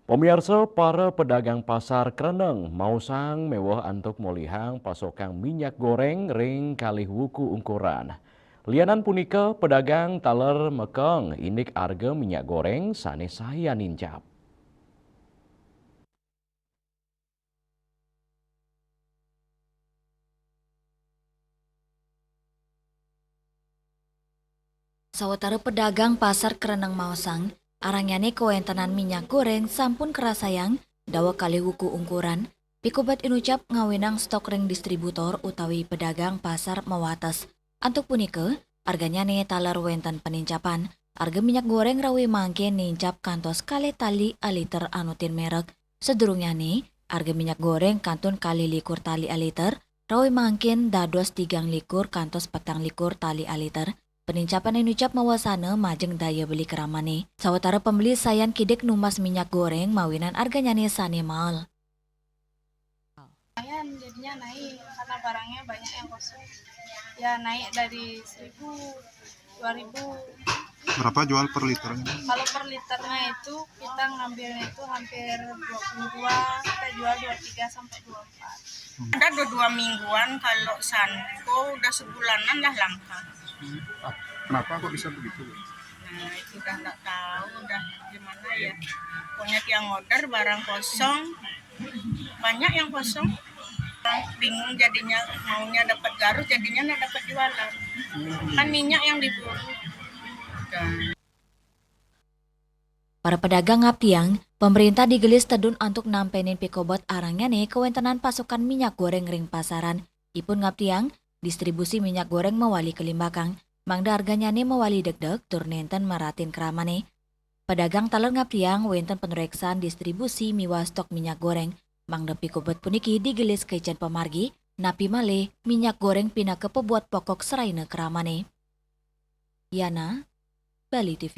Pemirsa, para pedagang pasar Kreneng mausang mewah untuk molihang pasokan minyak goreng ring kalih wuku ukuran. Lianan punika pedagang taler mekeng indik harga minyak goreng sane saya nincap. Sawetara pedagang pasar Kereneng Mausang, arangyane kewentanan minyak goreng sampun kerasayang, dawa kali wuku ukuran, pikobat inucap ngawinang stok ring distributor utawi pedagang pasar Mawates. Antuk punike, arganyane talar wenten penincapan, harga minyak goreng rawi mangke nincap kantos kali tali aliter anutin merek. Sedurungyane, harga minyak goreng kantun kali likur tali aliter, rawi mangkin dados 3 likur kantos 4 likur tali aliter. Penincapan yang ucap mawasana majeng daya beli keramane. Sawatara pembeli sayan kidek numas minyak goreng mawinan harganya nih sane mahal. Lumayan jadinya naik karena barangnya banyak yang kosong. Ya naik dari 1.000, 2.000. Berapa jual per liternya? Kalau per liternya itu kita ngambilnya itu hampir 22, kita jual 23 sampai 24. Udah 2 mingguan, kalau Sanko udah sebulanan lah langka. Kenapa kok bisa begitu? Nah itu udah nggak tahu, udah gimana ya. Pokoknya yang order barang kosong, banyak yang kosong. Bingung jadinya, maunya dapat garus jadinya nggak dapat jualan. Kan minyak yang diburu. Para pedagang ngaptiang, pemerintah digelis tedun untuk nampenin pikobot arangyane kewentanan pasokan minyak goreng ring pasaran. Ipun ngaptiang, distribusi minyak goreng mewali kelimbakang, mangda harganyane mewali deg-deg tur nenten maratin keramane. Pedagang taler ngaptiang wenten penureksan distribusi miwa stok minyak goreng, mangda pikobot puniki digelis ke ijen pemargi, napi male minyak goreng pina ke pebuat pokok seraina keramane. Yana, Bali TV.